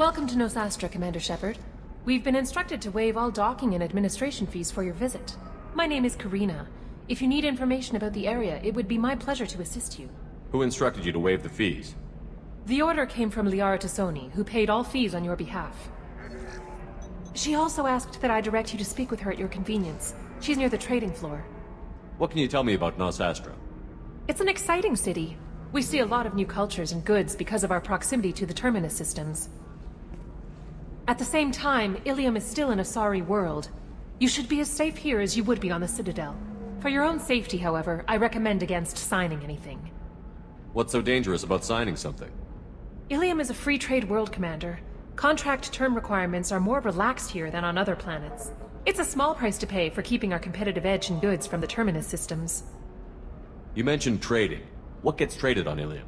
Welcome to Nosastra, Commander Shepard. We've been instructed to waive all docking and administration fees for your visit. My name is Karina. If you need information about the area, it would be my pleasure to assist you. Who instructed you to waive the fees? The order came from Liara Tassoni, who paid all fees on your behalf. She also asked that I direct you to speak with her at your convenience. She's near the trading floor. What can you tell me about Nosastra? It's an exciting city. We see a lot of new cultures and goods because of our proximity to the Terminus systems. At the same time, Illium is still an Asari world. You should be as safe here as you would be on the Citadel. For your own safety, however, I recommend against signing anything. What's so dangerous about signing something? Illium is a free trade world, Commander. Contract term requirements are more relaxed here than on other planets. It's a small price to pay for keeping our competitive edge in goods from the Terminus systems. You mentioned trading. What gets traded on Illium?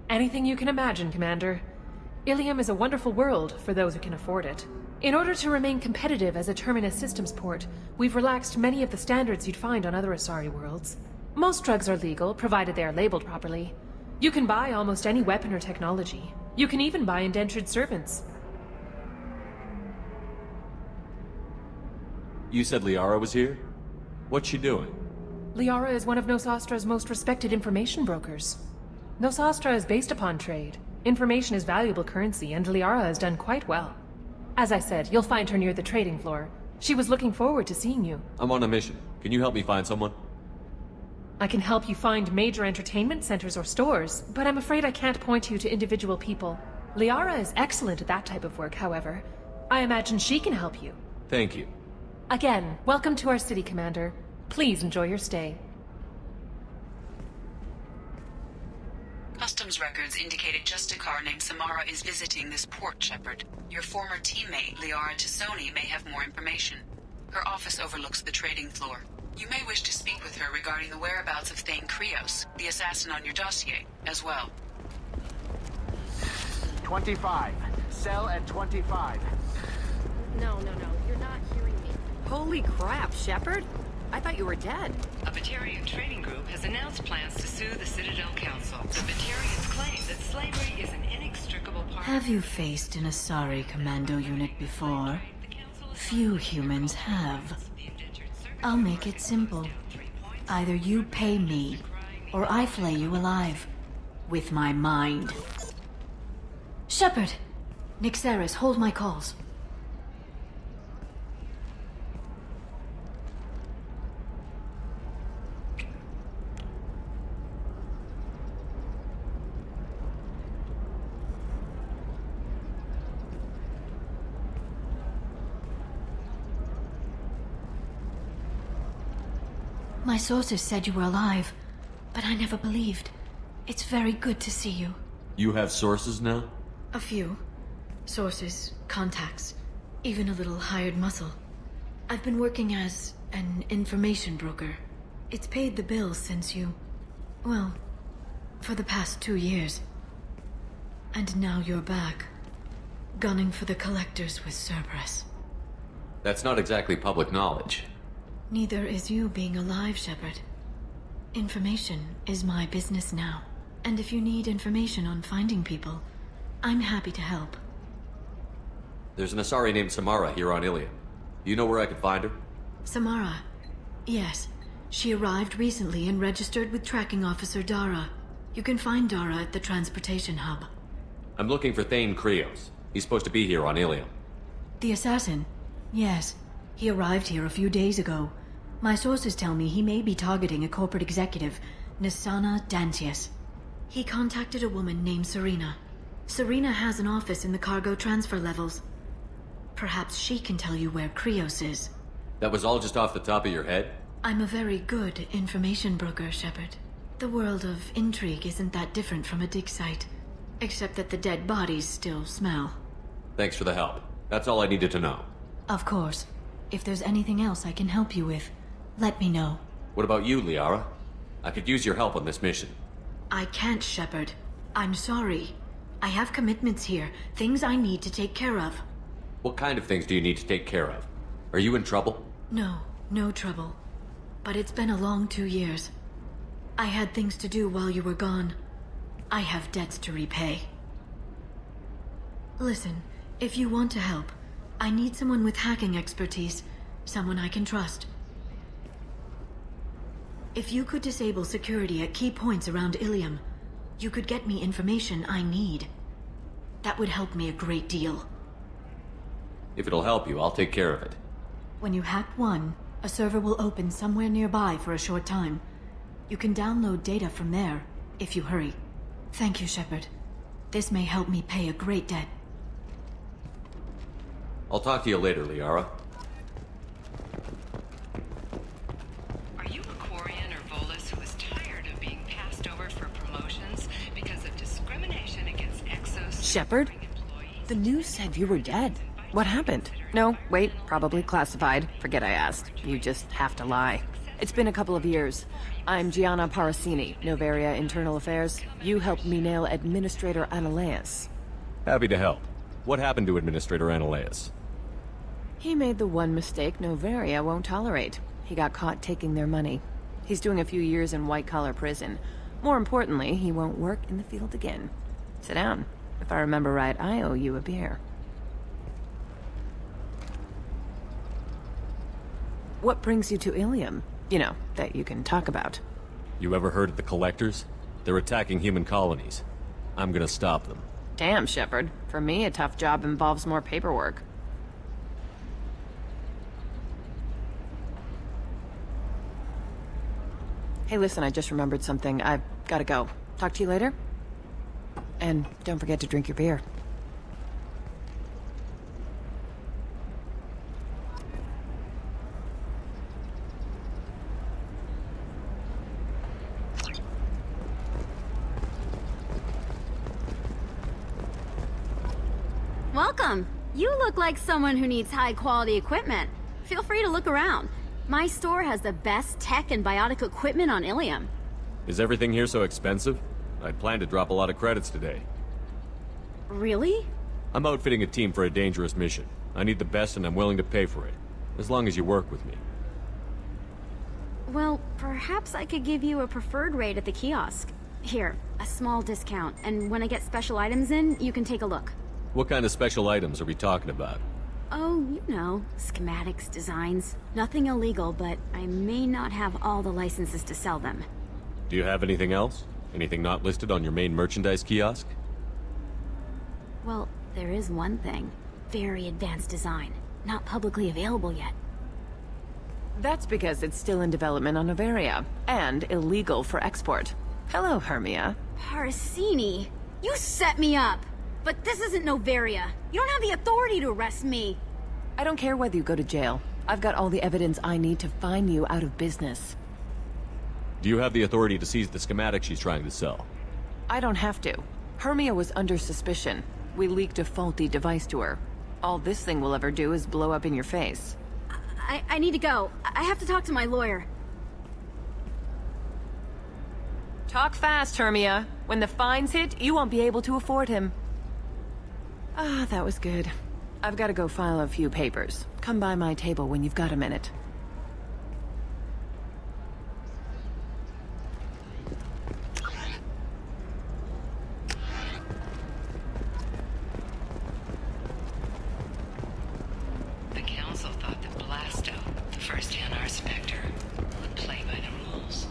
Anything you can imagine, Commander. Illium is a wonderful world for those who can afford it. In order to remain competitive as a Terminus systems port, we've relaxed many of the standards you'd find on other Asari worlds. Most drugs are legal, provided they are labeled properly. You can buy almost any weapon or technology. You can even buy indentured servants. You said Liara was here? What's she doing? Liara is one of Nosastra's most respected information brokers. Nosastra is based upon trade. Information is valuable currency, and Liara has done quite well. As I said, you'll find her near the trading floor. She was looking forward to seeing you. I'm on a mission. Can you help me find someone? I can help you find major entertainment centers or stores, but I'm afraid I can't point you to individual people. Liara is excellent at that type of work, however. I imagine she can help you. Thank you. Again, welcome to our city, Commander. Please enjoy your stay. Customs records indicated Justicar named Samara is visiting this port, Shepard. Your former teammate, Liara Tassoni, may have more information. Her office overlooks the trading floor. You may wish to speak with her regarding the whereabouts of Thane Krios, the assassin on your dossier, as well. 25. Cell at 25. No, you're not hearing me. Holy crap, Shepard? I thought you were dead. A Batarian trading group has announced plans to sue the Citadel Council. The Batarians claim that slavery is an inextricable part... Have you faced an Asari commando unit before? Few humans have. I'll make it simple. Either you pay me, or I flay you alive. With my mind. Shepard! Nixeris, hold my calls. My sources said you were alive, but I never believed. It's very good to see you. You have sources now? A few. Sources, contacts, even a little hired muscle. I've been working as an information broker. It's paid the bills since you... well, for the past 2 years. And now you're back, gunning for the collectors with Cerberus. That's not exactly public knowledge. Neither is you being alive, Shepard. Information is my business now. And if you need information on finding people, I'm happy to help. There's an Asari named Samara here on Illium. Do you know where I could find her? Samara. Yes. She arrived recently and registered with Tracking Officer Dara. You can find Dara at the transportation hub. I'm looking for Thane Krios. He's supposed to be here on Illium. The assassin? Yes. He arrived here a few days ago. My sources tell me he may be targeting a corporate executive, Nisana Dantius. He contacted a woman named Serena. Serena has an office in the cargo transfer levels. Perhaps she can tell you where Krios is. That was all just off the top of your head? I'm a very good information broker, Shepard. The world of intrigue isn't that different from a dig site, except that the dead bodies still smell. Thanks for the help. That's all I needed to know. Of course. If there's anything else I can help you with, let me know. What about you, Liara? I could use your help on this mission. I can't, Shepard. I'm sorry. I have commitments here, things I need to take care of. What kind of things do you need to take care of? Are you in trouble? No, no trouble. But it's been a long 2 years. I had things to do while you were gone. I have debts to repay. Listen, if you want to help, I need someone with hacking expertise. Someone I can trust. If you could disable security at key points around Illium, you could get me information I need. That would help me a great deal. If it'll help you, I'll take care of it. When you hack one, a server will open somewhere nearby for a short time. You can download data from there, if you hurry. Thank you, Shepard. This may help me pay a great debt. I'll talk to you later, Liara. Are you a Quarian or Volus who is tired of being passed over for promotions because of discrimination against Exos? Shepard? The news said you were dead. What happened? No, wait, probably classified. Forget I asked. You just have to lie. It's been a couple of years. I'm Gianna Parasini, Novaria Internal Affairs. You helped me nail Administrator Analeas. Happy to help. What happened to Administrator Analeas? He made the one mistake Novaria won't tolerate. He got caught taking their money. He's doing a few years in white-collar prison. More importantly, he won't work in the field again. Sit down. If I remember right, I owe you a beer. What brings you to Illium? You know, that you can talk about. You ever heard of the Collectors? They're attacking human colonies. I'm gonna stop them. Damn, Shepard. For me, a tough job involves more paperwork. Hey, listen, I just remembered something. I've gotta go. Talk to you later? And don't forget to drink your beer. Welcome. You look like someone who needs high-quality equipment. Feel free to look around. My store has the best tech and biotic equipment on Illium. Is everything here so expensive? I'd planned to drop a lot of credits today. Really? I'm outfitting a team for a dangerous mission. I need the best and I'm willing to pay for it. As long as you work with me. Well, perhaps I could give you a preferred rate at the kiosk. Here, a small discount, and when I get special items in, you can take a look. What kind of special items are we talking about? Oh, you know, schematics, designs. Nothing illegal, but I may not have all the licenses to sell them. Do you have anything else? Anything not listed on your main merchandise kiosk? Well, there is one thing. Very advanced design. Not publicly available yet. That's because it's still in development on Novaria, and illegal for export. Hello, Hermia. Parasini, you set me up! But this isn't Novaria. You don't have the authority to arrest me. I don't care whether you go to jail. I've got all the evidence I need to find you out of business. Do you have the authority to seize the schematic she's trying to sell? I don't have to. Hermia was under suspicion. We leaked a faulty device to her. All this thing will ever do is blow up in your face. I need to go. I have to talk to my lawyer. Talk fast, Hermia. When the fines hit, you won't be able to afford him. Ah, that was good. I've got to go file a few papers. Come by my table when you've got a minute. The Council thought that Blasto, the first NR Spectre, would play by the rules.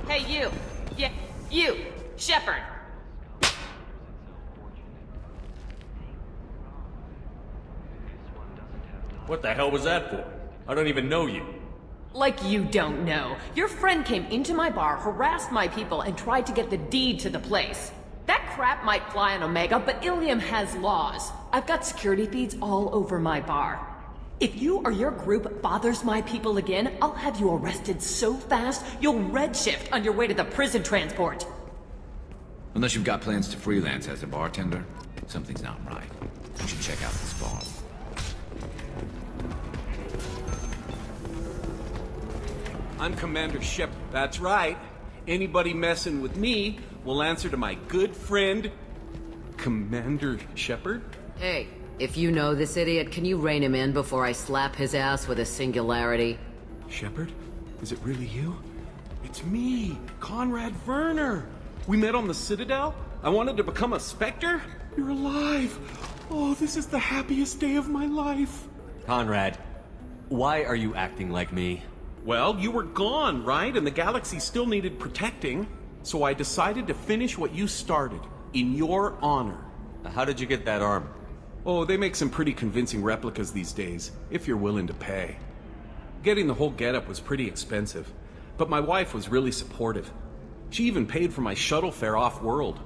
Hey, you! Yeah, you! Shepard! What the hell was that for? I don't even know you. Like you don't know. Your friend came into my bar, harassed my people, and tried to get the deed to the place. That crap might fly on Omega, but Illium has laws. I've got security feeds all over my bar. If you or your group bothers my people again, I'll have you arrested so fast, you'll redshift on your way to the prison transport. Unless you've got plans to freelance as a bartender, something's not right. You should check out this bar. I'm Commander Shepard. That's right. Anybody messing with me will answer to my good friend, Commander Shepard. Hey, if you know this idiot, can you rein him in before I slap his ass with a singularity? Shepard? Is it really you? It's me, Conrad Werner. We met on the Citadel? I wanted to become a Spectre? You're alive! Oh, this is the happiest day of my life. Conrad, why are you acting like me? Well, you were gone, right? And the galaxy still needed protecting. So I decided to finish what you started, in your honor. How did you get that armor? Oh, they make some pretty convincing replicas these days, if you're willing to pay. Getting the whole getup was pretty expensive, but my wife was really supportive. She even paid for my shuttle fare off-world.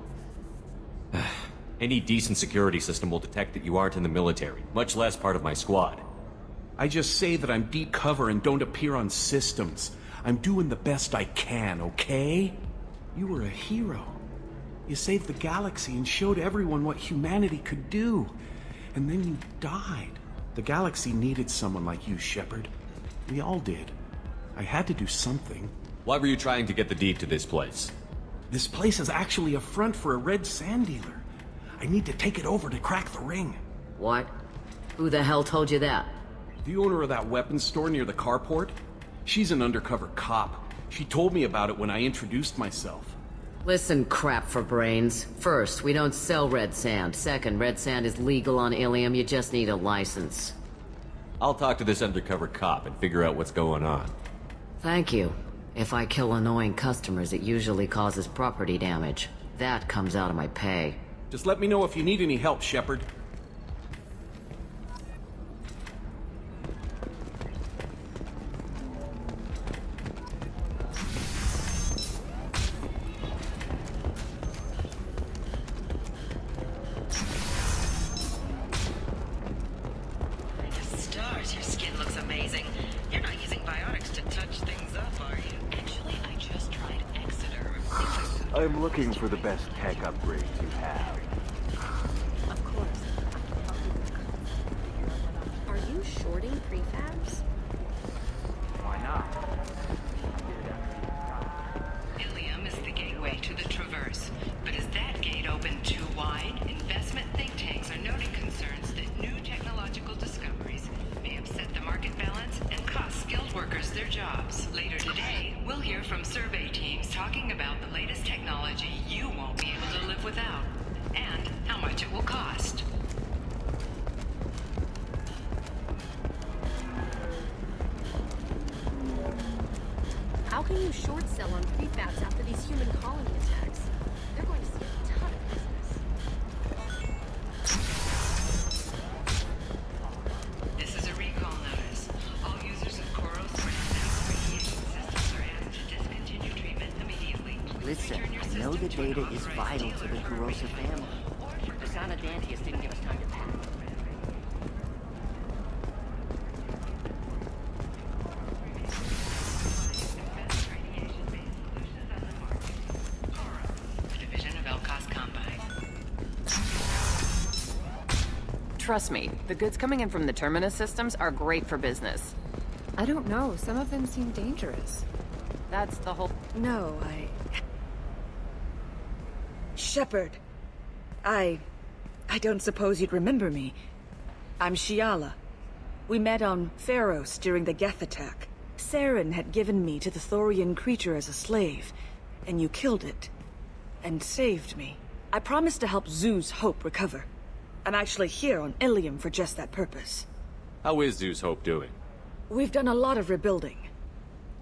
Any decent security system will detect that you aren't in the military, much less part of my squad. I just say that I'm deep cover and don't appear on systems. I'm doing the best I can, okay? You were a hero. You saved the galaxy and showed everyone what humanity could do. And then you died. The galaxy needed someone like you, Shepard. We all did. I had to do something. Why were you trying to get the deed to this place? This place is actually a front for a red sand dealer. I need to take it over to crack the ring. What? Who the hell told you that? The owner of that weapons store near the carport. She's an undercover cop. She told me about it when I introduced myself. Listen, crap for brains. First, we don't sell red sand. Second, red sand is legal on Illium. You just need a license. I'll talk to this undercover cop and figure out what's going on. Thank you. If I kill annoying customers, it usually causes property damage. That comes out of my pay. Just let me know if you need any help, Shepard. Stars, your skin looks amazing. You're not using biotics to touch things up, are you? Actually, I just tried Exeter. I'm looking for the best tech upgrades you have. Of course. Are you shorting prefabs? Why not? Illium is the gateway to the Traverse. But is that gate open too wide? Investment think tanks are noting concerns that new technological discoveries may upset the market balance and cost skilled workers their jobs. Later today, we'll hear from survey teams talking about the latest technology you won't be able to live without, and how much it will cost. How can you short sell on prefabs after these human colony attacks? They're going to see a ton of business. This is a recall notice. All users of Koros Brand radiation systems are asked to discontinue treatment immediately. Listen, I know the data is vital to the Kurosa family. The son of Dantius didn't give us time to pack. Trust me, the goods coming in from the Terminus systems are great for business. I don't know, some of them seem dangerous. That's the whole... No, Shepard. I don't suppose you'd remember me. I'm Shiala. We met on Pharos during the Geth attack. Saren had given me to the Thorian creature as a slave, and you killed it. And saved me. I promised to help Zeus Hope recover. I'm actually here on Illium for just that purpose. How is Zeus Hope doing? We've done a lot of rebuilding.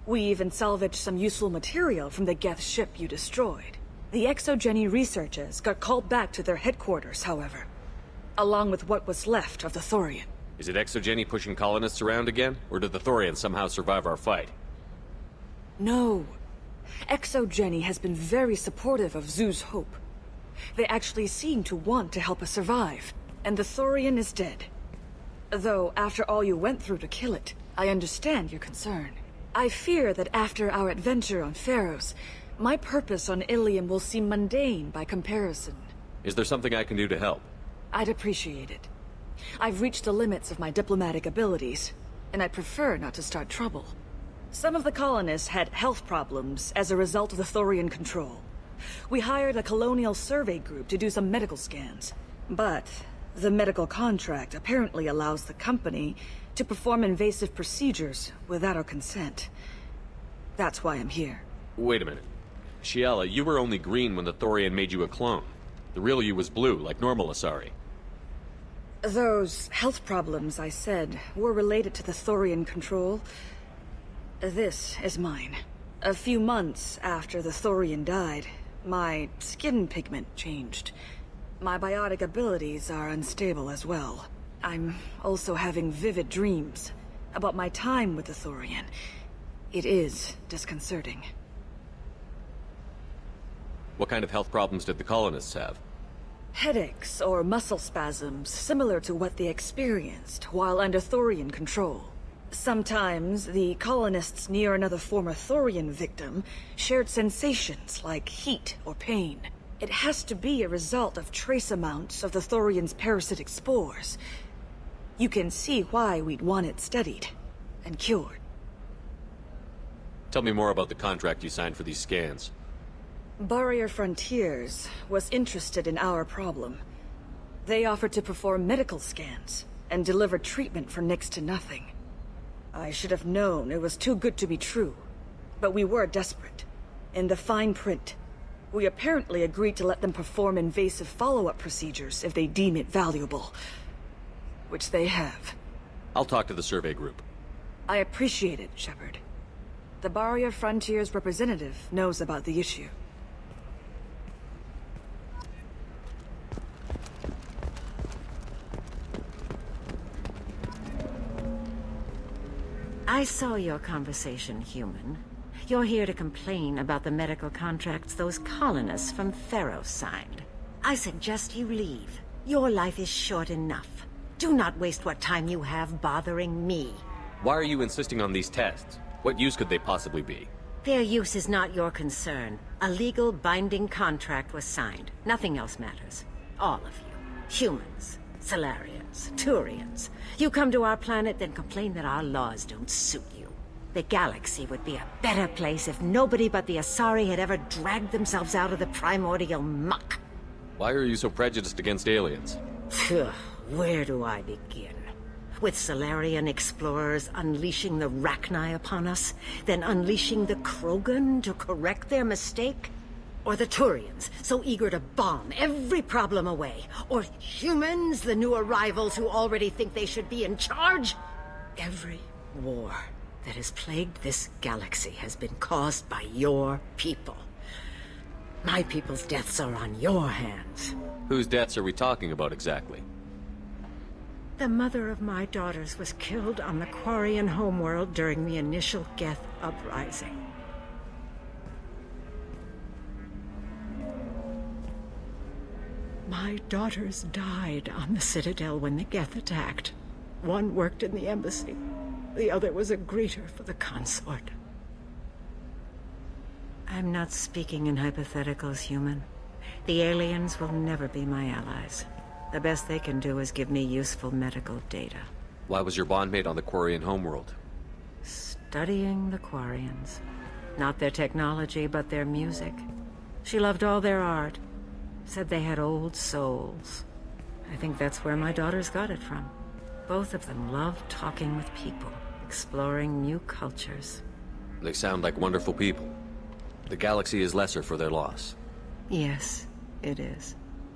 We even salvaged some useful material from the Geth ship you destroyed. The Exogeny researchers got called back to their headquarters, however. Along with what was left of the Thorian. Is it Exogeny pushing colonists around again? Or did the Thorians somehow survive our fight? No. Exogeny has been very supportive of Zeus Hope. They actually seem to want to help us survive, and the Thorian is dead. Though, after all you went through to kill it, I understand your concern. I fear that after our adventure on Pharos, my purpose on Illium will seem mundane by comparison. Is there something I can do to help? I'd appreciate it. I've reached the limits of my diplomatic abilities, and I'd prefer not to start trouble. Some of the colonists had health problems as a result of the Thorian control. We hired a colonial survey group to do some medical scans. But the medical contract apparently allows the company to perform invasive procedures without our consent. That's why I'm here. Wait a minute. Shiala, you were only green when the Thorian made you a clone. The real you was blue, like normal Asari. Those health problems I said were related to the Thorian control. This is mine. A few months after the Thorian died, my skin pigment changed. My biotic abilities are unstable as well. I'm also having vivid dreams about my time with the Thorian. It is disconcerting. What kind of health problems did the colonists have? Headaches or muscle spasms similar to what they experienced while under Thorian control. Sometimes the colonists near another former Thorian victim shared sensations like heat or pain. It has to be a result of trace amounts of the Thorian's parasitic spores. You can see why we'd want it studied and cured. Tell me more about the contract you signed for these scans. Barrier Frontiers was interested in our problem. They offered to perform medical scans and deliver treatment for next to nothing. I should have known it was too good to be true, but we were desperate. In the fine print, we apparently agreed to let them perform invasive follow-up procedures if they deem it valuable. Which they have. I'll talk to the survey group. I appreciate it, Shepard. The Barrier Frontiers representative knows about the issue. I saw your conversation, human. You're here to complain about the medical contracts those colonists from Theros signed. I suggest you leave. Your life is short enough. Do not waste what time you have bothering me. Why are you insisting on these tests? What use could they possibly be? Their use is not your concern. A legal binding contract was signed. Nothing else matters. All of you. Humans, Solarians, Turians. You come to our planet, then complain that our laws don't suit you. The galaxy would be a better place if nobody but the Asari had ever dragged themselves out of the primordial muck. Why are you so prejudiced against aliens? Phew, where do I begin? With Solarian explorers unleashing the Rachni upon us, then unleashing the Krogan to correct their mistake? Or the Turians, so eager to bomb every problem away? Or humans, the new arrivals who already think they should be in charge? Every war that has plagued this galaxy has been caused by your people. My people's deaths are on your hands. Whose deaths are we talking about exactly? The mother of my daughters was killed on the Quarian homeworld during the initial Geth uprising. My daughters died on the Citadel when the Geth attacked. One worked in the embassy. The other was a greeter for the consort. I'm not speaking in hypotheticals, human. The aliens will never be my allies. The best they can do is give me useful medical data. Why was your bondmate on the Quarian homeworld? Studying the Quarians. Not their technology, but their music. She loved all their art. Said they had old souls. I think that's where my daughters got it from. Both of them loved talking with people, exploring new cultures. They sound like wonderful people. The galaxy is lesser for their loss. Yes, it is.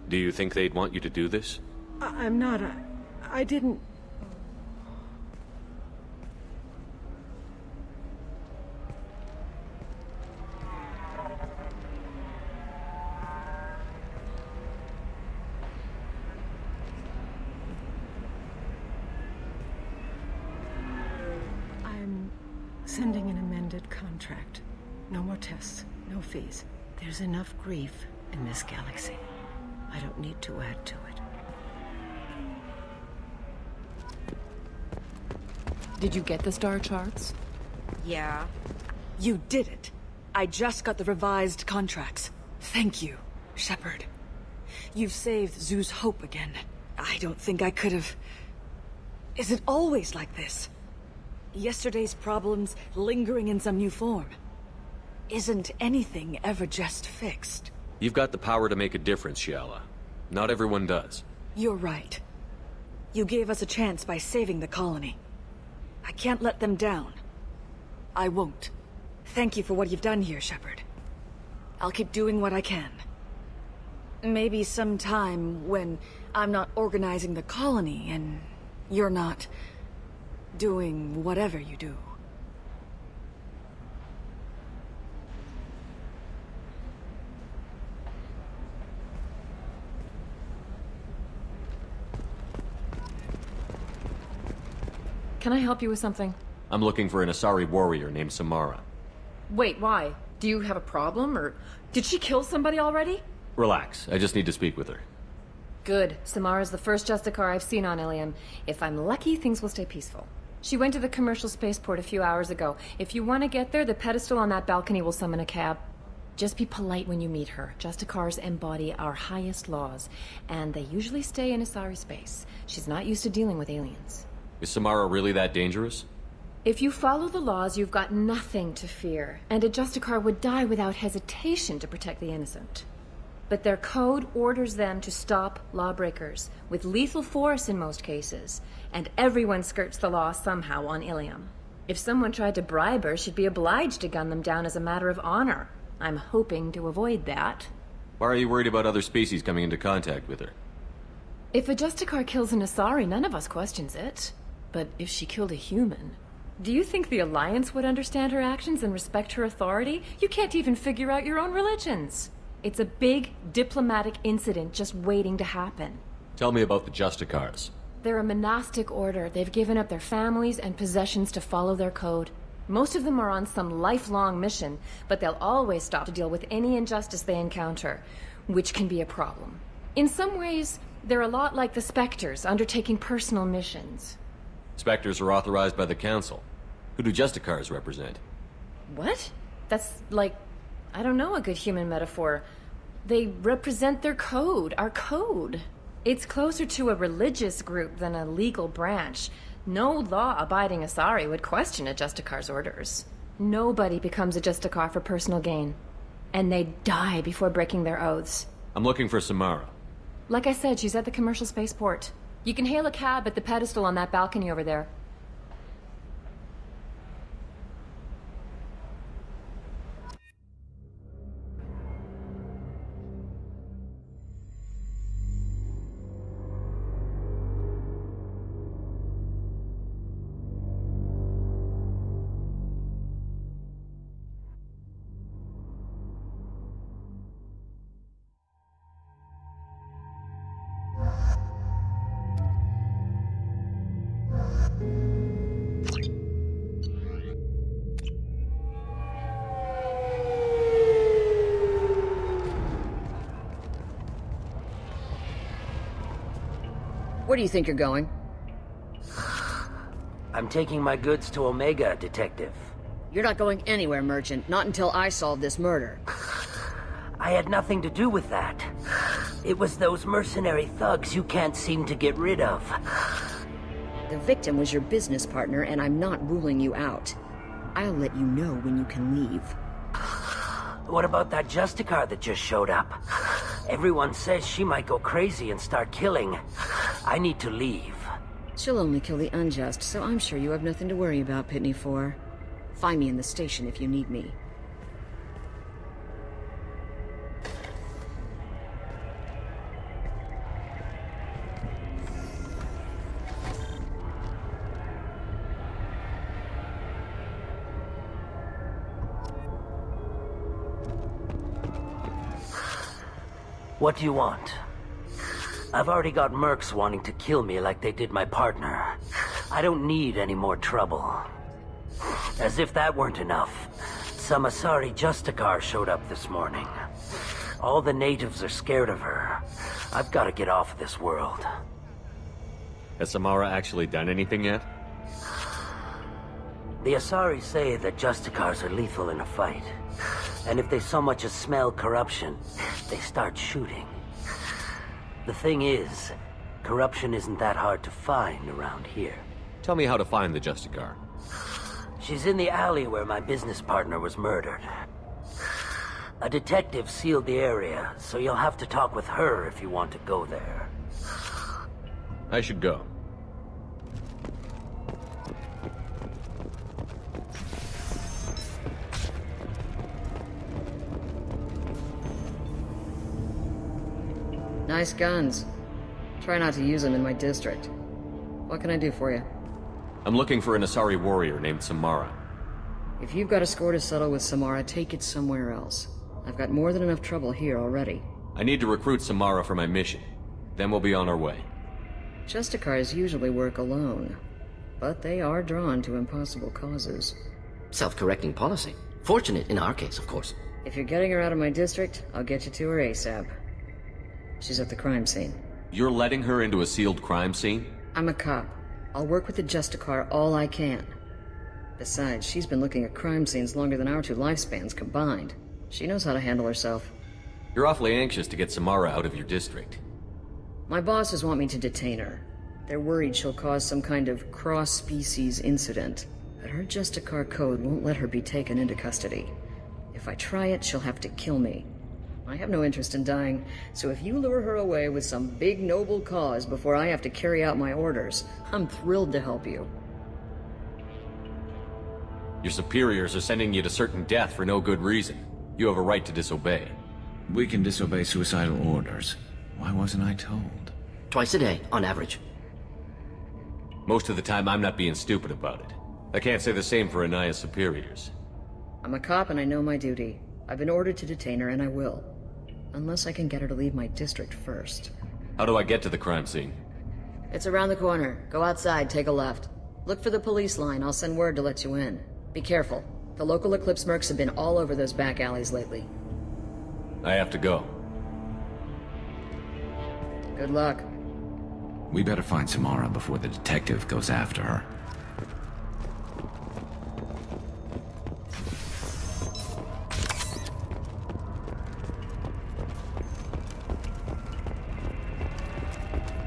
Do you think they'd want you to do this? I'm not. I didn't... I'm sending an amended contract. No more tests, no fees. There's enough grief in this galaxy. I don't need to add to it. Did you get the star charts? Yeah. You did it. I just got the revised contracts. Thank you, Shepard. You've saved Zoo's hope again. I don't think I could have... Is it always like this? Yesterday's problems lingering in some new form. Isn't anything ever just fixed? You've got the power to make a difference, Shiala. Not everyone does. You're right. You gave us a chance by saving the colony. I can't let them down. I won't. Thank you for what you've done here, Shepard. I'll keep doing what I can. Maybe sometime when I'm not organizing the colony and you're not doing whatever you do. Can I help you with something? I'm looking for an Asari warrior named Samara. Wait, why? Do you have a problem, or did she kill somebody already? Relax, I just need to speak with her. Good. Samara's the first Justicar I've seen on Illium. If I'm lucky, things will stay peaceful. She went to the commercial spaceport a few hours ago. If you want to get there, the pedestal on that balcony will summon a cab. Just be polite when you meet her. Justicars embody our highest laws, and they usually stay in Asari space. She's not used to dealing with aliens. Is Samara really that dangerous? If you follow the laws, you've got nothing to fear, and a Justicar would die without hesitation to protect the innocent. But their code orders them to stop lawbreakers, with lethal force in most cases, and everyone skirts the law somehow on Illium. If someone tried to bribe her, she'd be obliged to gun them down as a matter of honor. I'm hoping to avoid that. Why are you worried about other species coming into contact with her? If a Justicar kills an Asari, none of us questions it. But if she killed a human... Do you think the Alliance would understand her actions and respect her authority? You can't even figure out your own religions. It's a big diplomatic incident just waiting to happen. Tell me about the Justicars. They're a monastic order. They've given up their families and possessions to follow their code. Most of them are on some lifelong mission, but they'll always stop to deal with any injustice they encounter, which can be a problem. In some ways, they're a lot like the Spectres, undertaking personal missions. Spectres are authorized by the Council. Who do Justicars represent? What? That's like, I don't know, a good human metaphor. They represent their code, our code. It's closer to a religious group than a legal branch. No law-abiding Asari would question a Justicar's orders. Nobody becomes a Justicar for personal gain. And they die before breaking their oaths. I'm looking for Samara. Like I said, she's at the commercial spaceport. You can hail a cab at the pedestal on that balcony over there. Where do you think you're going? I'm taking my goods to Omega, Detective. You're not going anywhere, Merchant. Not until I solve this murder. I had nothing to do with that. It was those mercenary thugs you can't seem to get rid of. The victim was your business partner, and I'm not ruling you out. I'll let you know when you can leave. What about that Justicar that just showed up? Everyone says she might go crazy and start killing. I need to leave. She'll only kill the unjust, so I'm sure you have nothing to worry about, Pitney 4. Find me in the station if you need me. What do you want? I've already got mercs wanting to kill me like they did my partner. I don't need any more trouble. As if that weren't enough, some Asari Justicar showed up this morning. All the natives are scared of her. I've got to get off of this world. Has Samara actually done anything yet? The Asari say that Justicars are lethal in a fight. And if they so much as smell corruption, they start shooting. The thing is, corruption isn't that hard to find around here. Tell me how to find the Justicar. She's in the alley where my business partner was murdered. A detective sealed the area, so you'll have to talk with her if you want to go there. I should go. Nice guns. Try not to use them in my district. What can I do for you? I'm looking for an Asari warrior named Samara. If you've got a score to settle with Samara, take it somewhere else. I've got more than enough trouble here already. I need to recruit Samara for my mission. Then we'll be on our way. Justicars usually work alone, but they are drawn to impossible causes. Self-correcting policy. Fortunate in our case, of course. If you're getting her out of my district, I'll get you to her ASAP. She's at the crime scene. You're letting her into a sealed crime scene? I'm a cop. I'll work with the Justicar all I can. Besides, she's been looking at crime scenes longer than our 2 lifespans combined. She knows how to handle herself. You're awfully anxious to get Samara out of your district. My bosses want me to detain her. They're worried she'll cause some kind of cross-species incident, but her Justicar code won't let her be taken into custody. If I try it, she'll have to kill me. I have no interest in dying, so if you lure her away with some big noble cause before I have to carry out my orders, I'm thrilled to help you. Your superiors are sending you to certain death for no good reason. You have a right to disobey. We can disobey suicidal orders. Why wasn't I told? Twice a day, on average. Most of the time, I'm not being stupid about it. I can't say the same for Anaya's superiors. I'm a cop and I know my duty. I've been ordered to detain her and I will. Unless I can get her to leave my district first. How do I get to the crime scene? It's around the corner. Go outside, take a left. Look for the police line. I'll send word to let you in. Be careful. The local Eclipse mercs have been all over those back alleys lately. I have to go. Good luck. We better find Samara before the detective goes after her.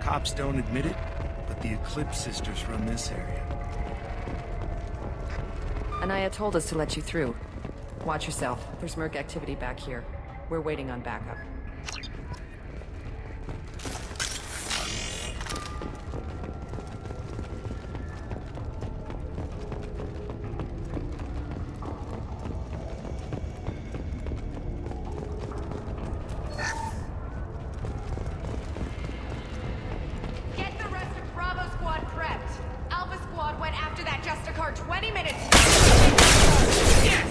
Cops don't admit it, but the Eclipse sisters run this area. Anaya told us to let you through. Watch yourself. There's merc activity back here. We're waiting on backup. Get the rest of Bravo Squad prepped. Alpha Squad went after that Justicar 20 minutes. Yes!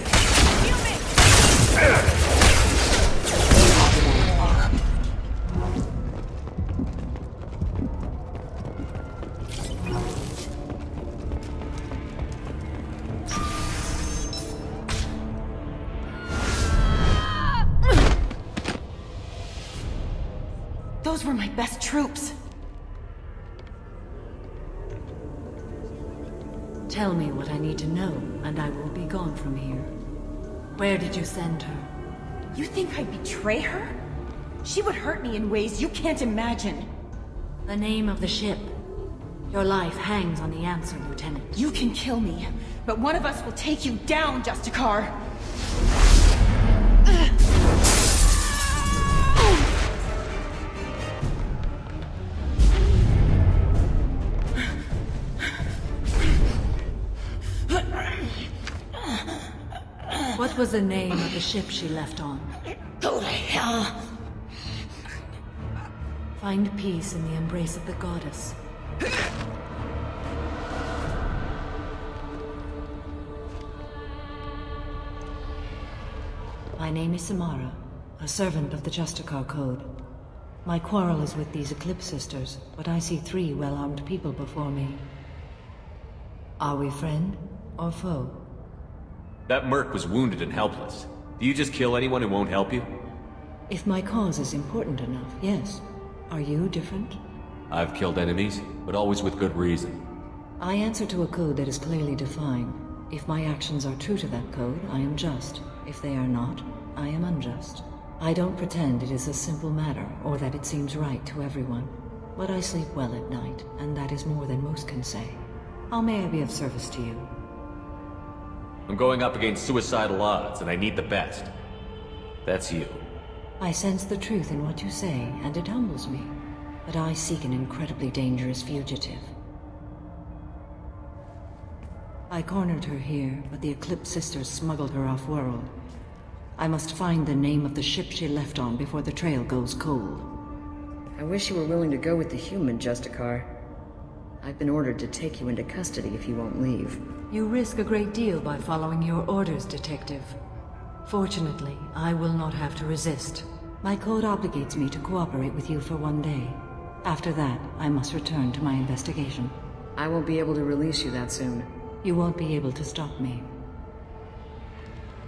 Those were my best troops. Tell me what I need to know, and I will be gone from here. Where did you send her? You think I'd betray her? She would hurt me in ways you can't imagine. The name of the ship. Your life hangs on the answer, Lieutenant. You can kill me, but one of us will take you down, Justicar. What was the name of the ship she left on? Go to hell. Find peace in the embrace of the goddess. My name is Samara, a servant of the Justicar Code. My quarrel is with these Eclipse sisters, but I see 3 well-armed people before me. Are we friend or foe? That merc was wounded and helpless. Do you just kill anyone who won't help you? If my cause is important enough, yes. Are you different? I've killed enemies, but always with good reason. I answer to a code that is clearly defined. If my actions are true to that code, I am just. If they are not, I am unjust. I don't pretend it is a simple matter, or that it seems right to everyone. But I sleep well at night, and that is more than most can say. How may I be of service to you? I'm going up against suicidal odds, and I need the best. That's you. I sense the truth in what you say, and it humbles me. But I seek an incredibly dangerous fugitive. I cornered her here, but the Eclipse sisters smuggled her off-world. I must find the name of the ship she left on before the trail goes cold. I wish you were willing to go with the human, Justicar. I've been ordered to take you into custody if you won't leave. You risk a great deal by following your orders, Detective. Fortunately, I will not have to resist. My code obligates me to cooperate with you for 1 day. After that, I must return to my investigation. I won't be able to release you that soon. You won't be able to stop me.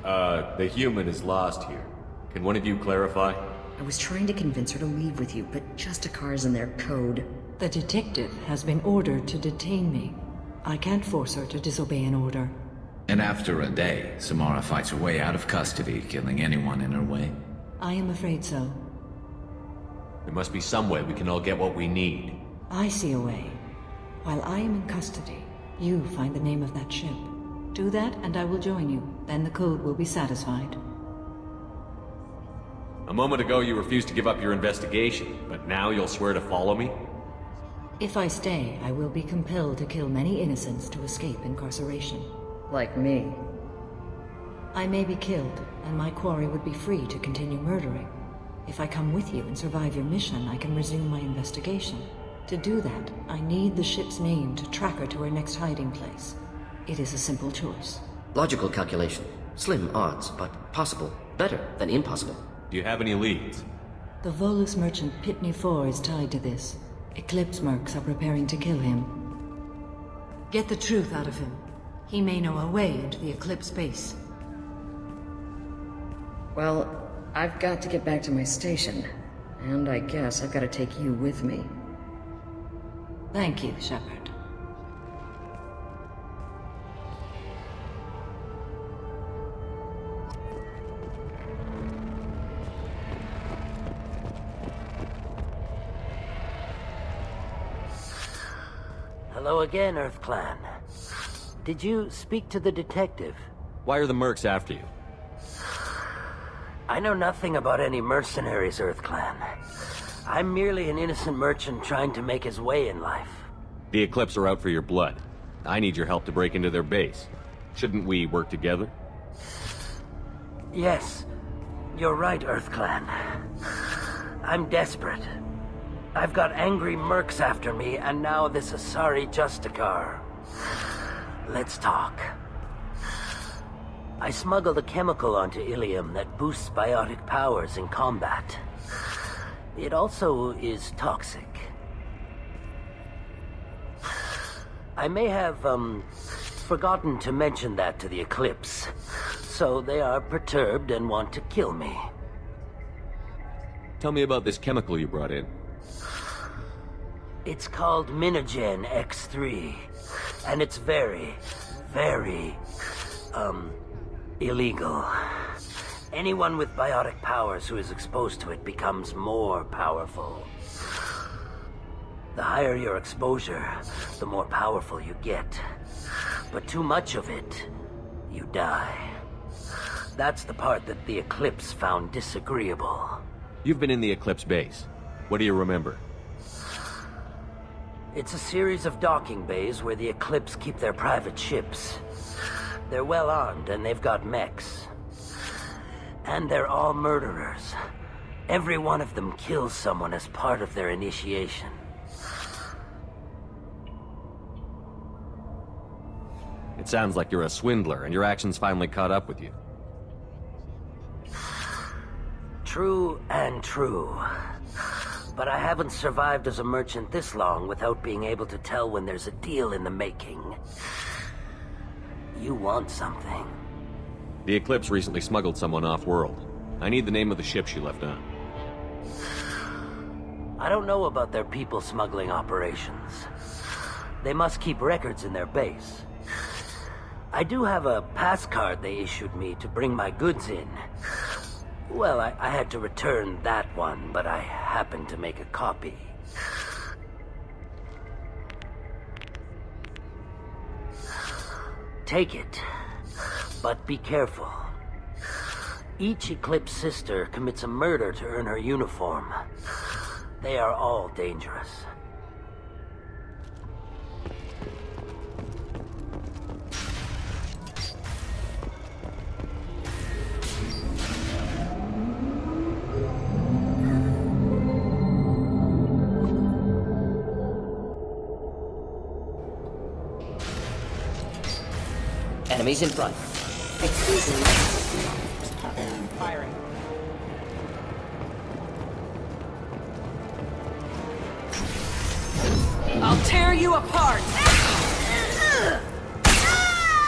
The human is lost here. Can one of you clarify? I was trying to convince her to leave with you, but Justicar's in their code. The detective has been ordered to detain me. I can't force her to disobey an order. And after a day, Samara fights her way out of custody, killing anyone in her way? I am afraid so. There must be some way we can all get what we need. I see a way. While I am in custody, you find the name of that ship. Do that and I will join you. Then the code will be satisfied. A moment ago you refused to give up your investigation, but now you'll swear to follow me? If I stay, I will be compelled to kill many innocents to escape incarceration. Like me. I may be killed, and my quarry would be free to continue murdering. If I come with you and survive your mission, I can resume my investigation. To do that, I need the ship's name to track her to her next hiding place. It is a simple choice. Logical calculation. Slim odds, but possible. Better than impossible. Do you have any leads? The Volus merchant Pitney 4 is tied to this. Eclipse mercs are preparing to kill him. Get the truth out of him. He may know a way into the Eclipse base. Well, I've got to get back to my station. And I guess I've got to take you with me. Thank you, Shepard. Hello again, Earth Clan. Did you speak to the detective? Why are the mercs after you? I know nothing about any mercenaries, Earth Clan. I'm merely an innocent merchant trying to make his way in life. The Eclipse are out for your blood. I need your help to break into their base. Shouldn't we work together? Yes, you're right, Earth Clan. I'm desperate. I've got angry mercs after me, and now this Asari Justicar. Let's talk. I smuggled a chemical onto Illium that boosts biotic powers in combat. It also is toxic. I may have, forgotten to mention that to the Eclipse, so they are perturbed and want to kill me. Tell me about this chemical you brought in. It's called Minogen X3, and it's very, very, illegal. Anyone with biotic powers who is exposed to it becomes more powerful. The higher your exposure, the more powerful you get. But too much of it, you die. That's the part that the Eclipse found disagreeable. You've been in the Eclipse base. What do you remember? It's a series of docking bays where the Eclipse keep their private ships. They're well armed and they've got mechs. And they're all murderers. Every one of them kills someone as part of their initiation. It sounds like you're a swindler and your actions finally caught up with you. True and true. But I haven't survived as a merchant this long without being able to tell when there's a deal in the making. You want something. The Eclipse recently smuggled someone off-world. I need the name of the ship she left on. I don't know about their people smuggling operations. They must keep records in their base. I do have a pass card they issued me to bring my goods in. Well, I had to return that one, but I happened to make a copy. Take it, but be careful. Each Eclipse sister commits a murder to earn her uniform. They are all dangerous. Enemies in front. Firing. I'll tear you apart!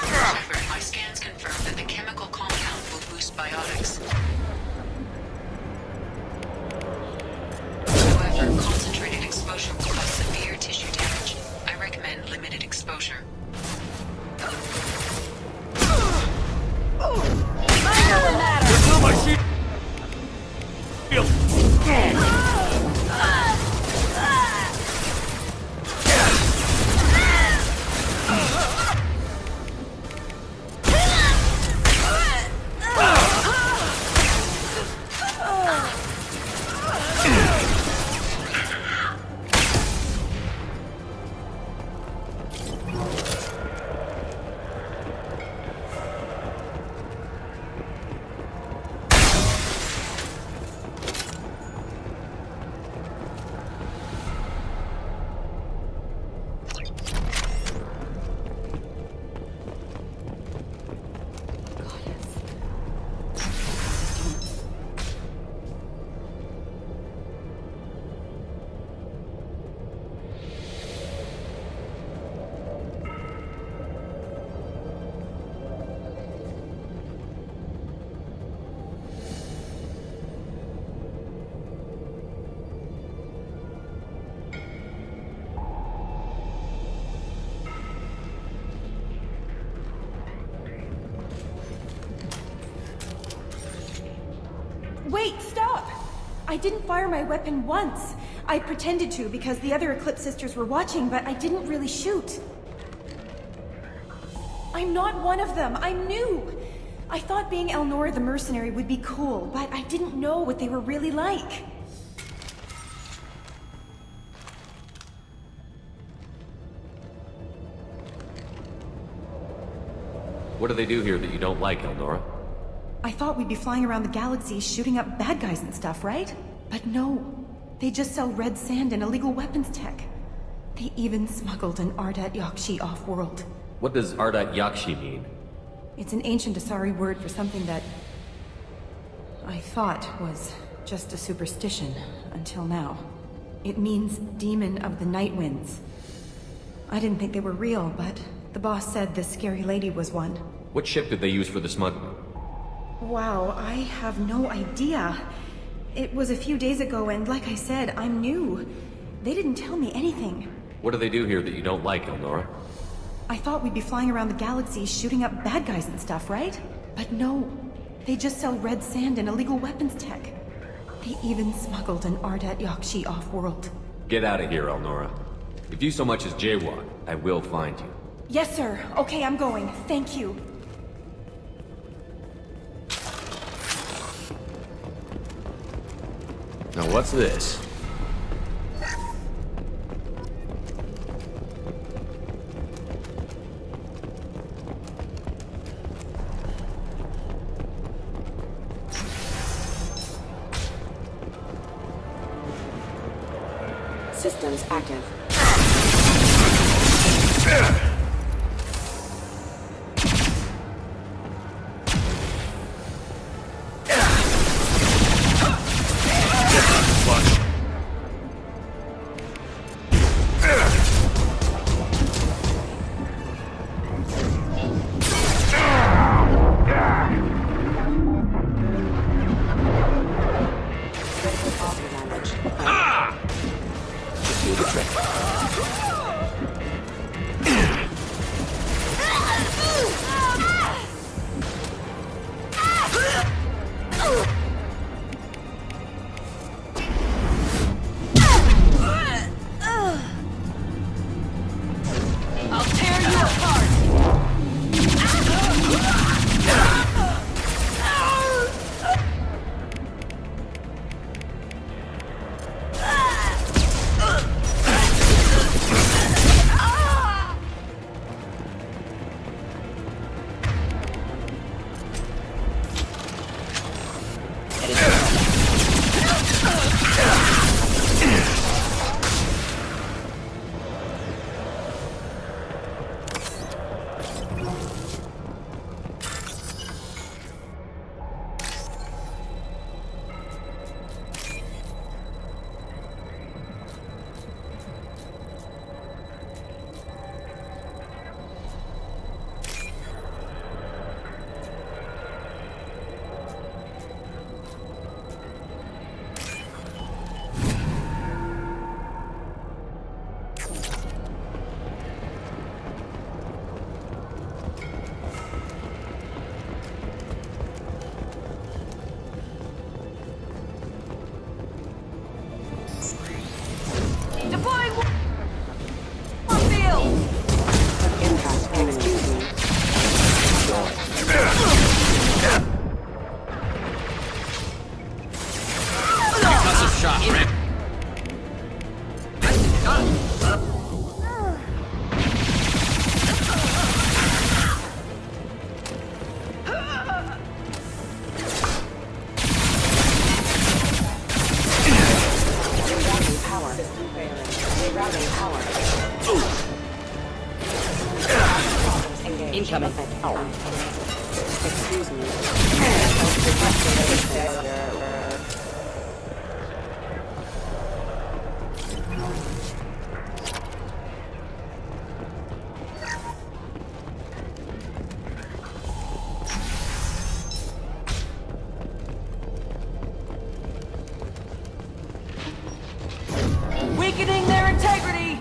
However, my scans confirm that the chemical compound will boost biotics. However, concentrated exposure will cause severe tissue damage. I recommend limited exposure. Wait, stop! I didn't fire my weapon once. I pretended to because the other Eclipse sisters were watching, but I didn't really shoot. I'm not one of them. I'm new. I thought being Elnora the mercenary would be cool, but I didn't know what they were really like. What do they do here that you don't like, Elnora? I thought we'd be flying around the galaxy shooting up bad guys and stuff, right? But no. They just sell red sand and illegal weapons tech. They even smuggled an Ardat Yakshi off-world. What does Ardat Yakshi mean? It's an ancient Asari word for something that I thought was just a superstition until now. It means demon of the night winds. I didn't think they were real, but the boss said this scary lady was one. What ship did they use for the smuggling? Wow, I have no idea. It was a few days ago, and like I said, I'm new. They didn't tell me anything. What do they do here that you don't like, Elnora? I thought we'd be flying around the galaxy shooting up bad guys and stuff, right? But no. They just sell red sand and illegal weapons tech. They even smuggled an Ardat Yakshi off-world. Get out of here, Elnora. If you so much as jaywalk, I will find you. Yes, sir. Okay, I'm going. Thank you. Now what's this? Systems active. Incoming. Excuse me. Weakening their integrity!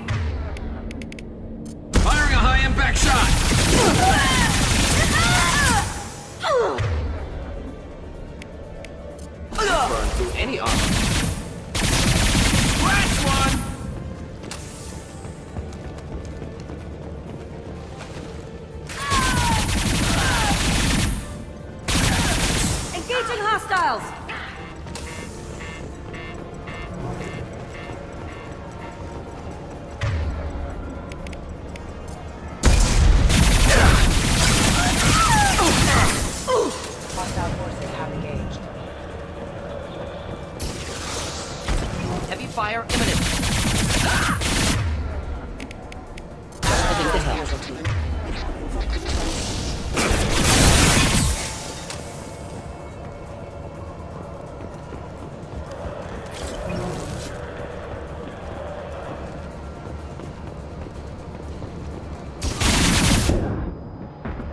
Firing a high-impact shot! Burn through any armor. Last one! Engaging hostiles! Hostile forces have engaged. Heavy fire imminent. Heading to hell.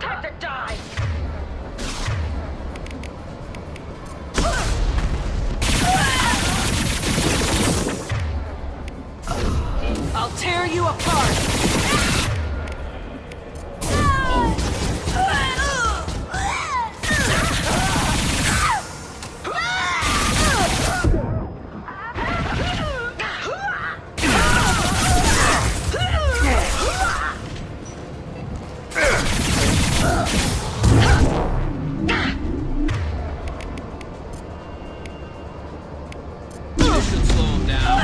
Time to die! I'll tear you apart! You should slow him down.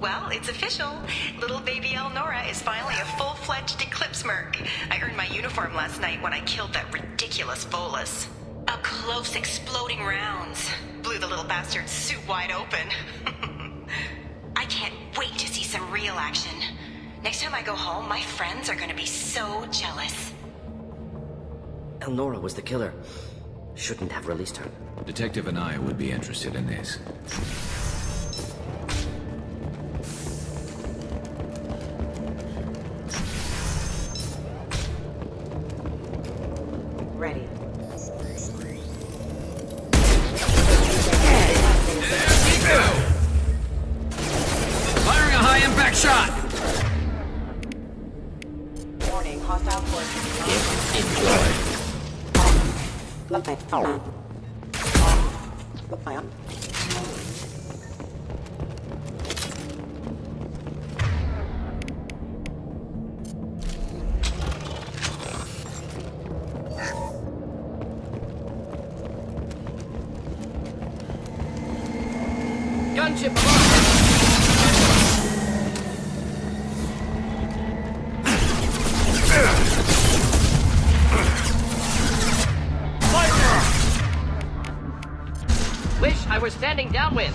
Well, it's official. Little baby Elnora is finally a full-fledged Eclipse merc. I earned my uniform last night when I killed that ridiculous Volus. Up close, exploding rounds. Blew the little bastard's suit wide open. I can't wait to see some real action. Next time I go home, my friends are gonna be so jealous. Elnora was the killer. Shouldn't have released her. Detective and I would be interested in this. Ready. Firing a high-impact shot! Warning, hostile forces. Gunship above! Wish I were standing downwind.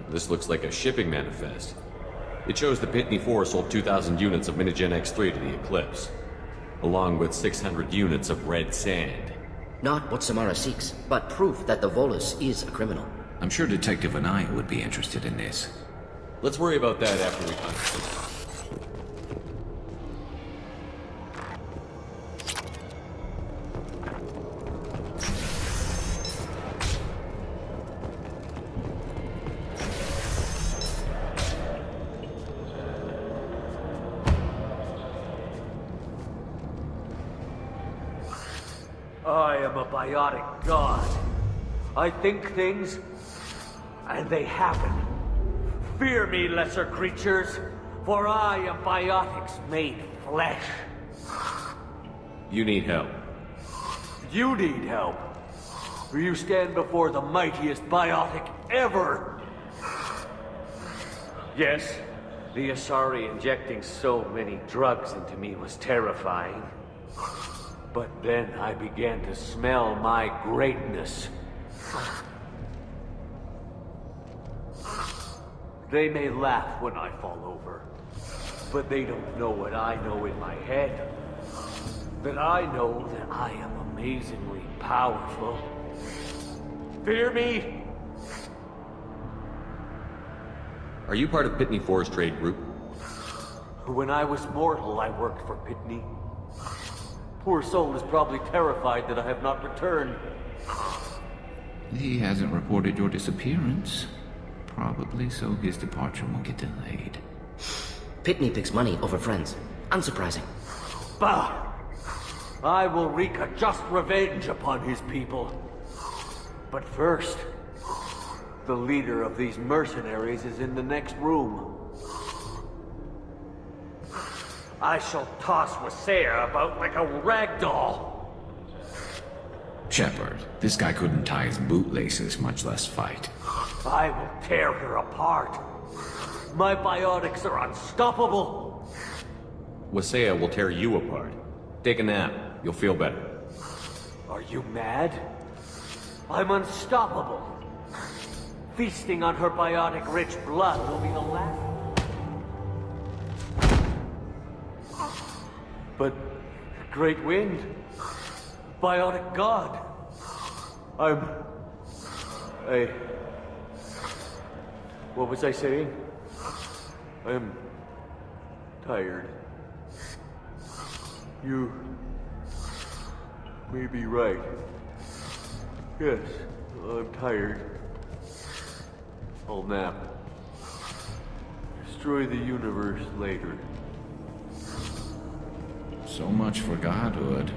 This looks like a shipping manifest. It shows the Pitney 4 sold 2,000 units of Minigen X3 to the Eclipse, along with 600 units of red sand. Not what Samara seeks, but proof that the Volus is a criminal. I'm sure Detective Anaya would be interested in this. Let's worry about that after we contact. I am a biotic god. I think things, and they happen. Fear me, lesser creatures, for I am biotics made flesh. You need help. You need help. For you stand before the mightiest biotic ever. Yes, the Asari injecting so many drugs into me was terrifying. But then I began to smell my greatness. They may laugh when I fall over, but they don't know what I know in my head. That I know that I am amazingly powerful. Fear me? Are you part of Pitney 4's trade group? When I was mortal, I worked for Pitney. Poor soul is probably terrified that I have not returned. He hasn't reported your disappearance. Probably so his departure won't get delayed. Pitney picks money over friends. Unsurprising. Bah! I will wreak a just revenge upon his people. But first, the leader of these mercenaries is in the next room. I shall toss Wasea about like a rag doll. Shepard, this guy couldn't tie his bootlaces, much less fight. I will tear her apart. My biotics are unstoppable. Wasea will tear you apart. Take a nap. You'll feel better. Are you mad? I'm unstoppable. Feasting on her biotic-rich blood will be the last. But Great Wind, biotic god. What was I saying? I'm tired. You may be right. Yes, I'm tired. I'll nap. Destroy the universe later. So much for godhood.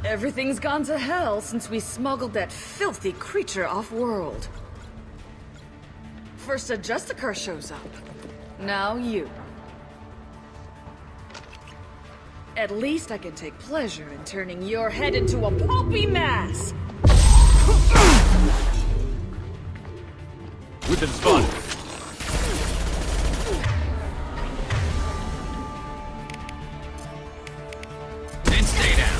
Everything's gone to hell since we smuggled that filthy creature off-world. First a Justicar shows up. Now you. At least I can take pleasure in turning your head into a pulpy mass! We've been spotted. Then stay down.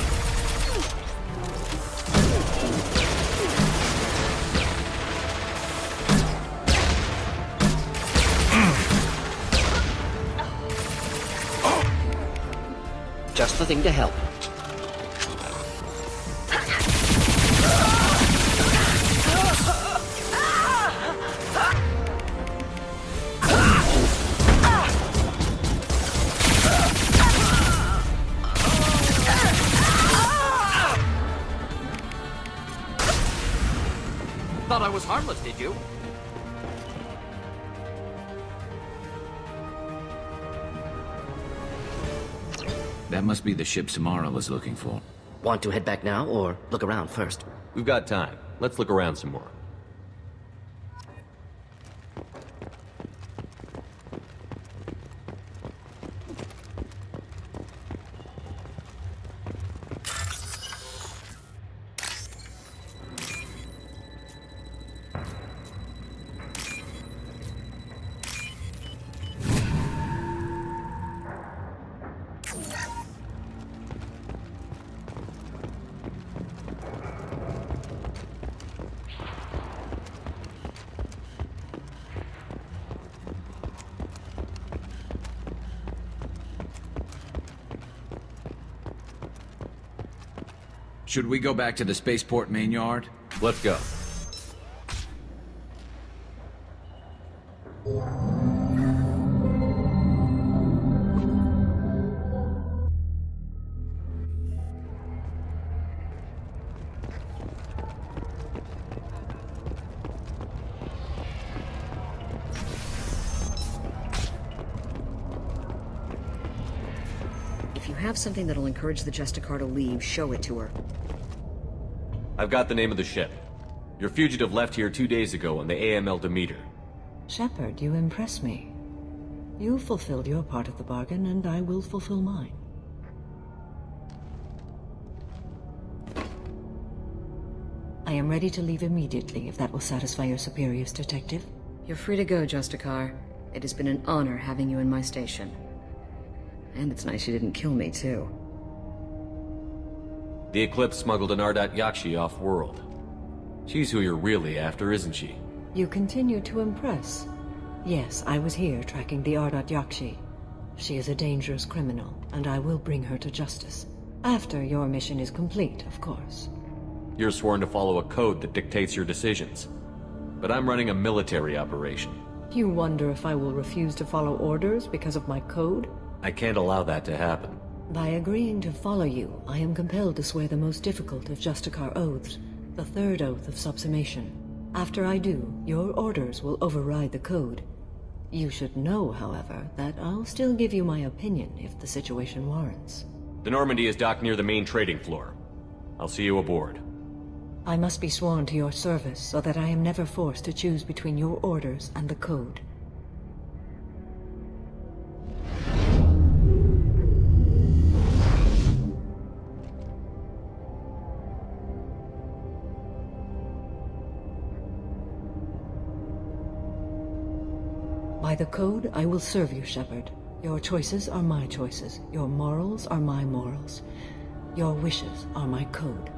Just the thing to help. Thought I was harmless, did you? That must be the ship Samara was looking for. Want to head back now, or look around first? We've got time. Let's look around some more. Should we go back to the spaceport main yard? Let's go. If you have something that'll encourage the Justicar to leave, show it to her. I've got the name of the ship. Your fugitive left here 2 days ago on the AML Demeter. Shepard, you impress me. You fulfilled your part of the bargain, and I will fulfill mine. I am ready to leave immediately, if that will satisfy your superiors, Detective. You're free to go, Justicar. It has been an honor having you in my station. And it's nice you didn't kill me, too. The Eclipse smuggled an Ardat Yakshi off-world. She's who you're really after, isn't she? You continue to impress. Yes, I was here tracking the Ardat Yakshi. She is a dangerous criminal, and I will bring her to justice. After your mission is complete, of course. You're sworn to follow a code that dictates your decisions. But I'm running a military operation. You wonder if I will refuse to follow orders because of my code? I can't allow that to happen. By agreeing to follow you, I am compelled to swear the most difficult of Justicar oaths, the third oath of subsumation. After I do, your orders will override the code. You should know, however, that I'll still give you my opinion if the situation warrants. The Normandy is docked near the main trading floor. I'll see you aboard. I must be sworn to your service so that I am never forced to choose between your orders and the code. By the code, I will serve you, Shepard. Your choices are my choices. Your morals are my morals. Your wishes are my code.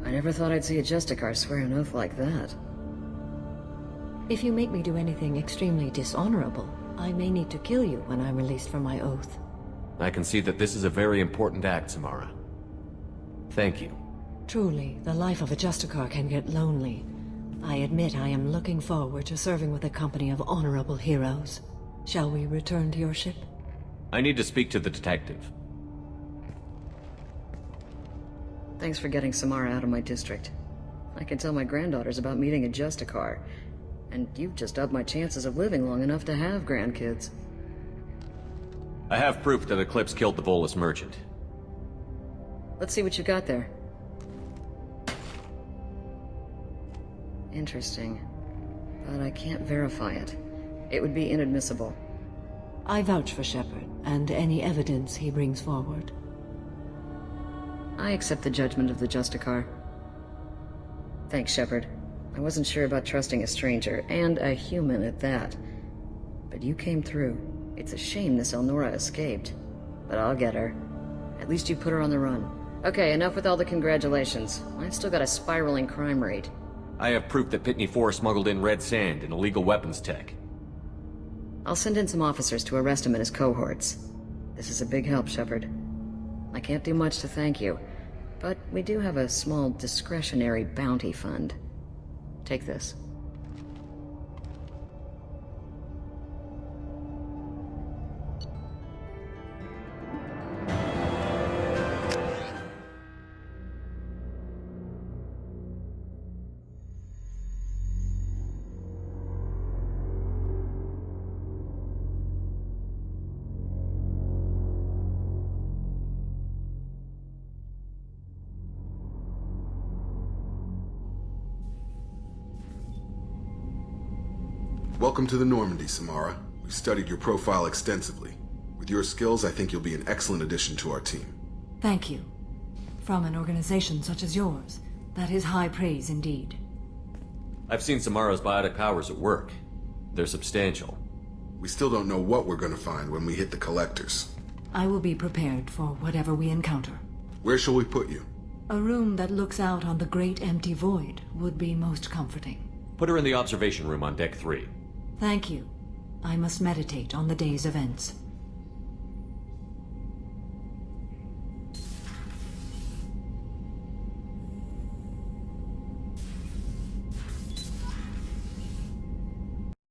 I never thought I'd see a Justicar swear an oath like that. If you make me do anything extremely dishonorable, I may need to kill you when I'm released from my oath. I can see that this is a very important act, Samara. Thank you. Truly, the life of a Justicar can get lonely. I admit I am looking forward to serving with a company of honorable heroes. Shall we return to your ship? I need to speak to the detective. Thanks for getting Samara out of my district. I can tell my granddaughters about meeting a Justicar, and you've just upped my chances of living long enough to have grandkids. I have proof that Eclipse killed the Volus merchant. Let's see what you got there. Interesting. But I can't verify it. It would be inadmissible. I vouch for Shepard, and any evidence he brings forward. I accept the judgment of the Justicar. Thanks, Shepard. I wasn't sure about trusting a stranger, and a human at that. But you came through. It's a shame this Elnora escaped. But I'll get her. At least you put her on the run. Okay, enough with all the congratulations. I've still got a spiraling crime rate. I have proof that Pitney 4 smuggled in red sand and illegal weapons tech. I'll send in some officers to arrest him and his cohorts. This is a big help, Shepard. I can't do much to thank you, but we do have a small discretionary bounty fund. Take this. Welcome to the Normandy, Samara. We've studied your profile extensively. With your skills, I think you'll be an excellent addition to our team. Thank you. From an organization such as yours, that is high praise indeed. I've seen Samara's biotic powers at work. They're substantial. We still don't know what we're gonna find when we hit the collectors. I will be prepared for whatever we encounter. Where shall we put you? A room that looks out on the great empty void would be most comforting. Put her in the observation room on deck 3. Thank you. I must meditate on the day's events.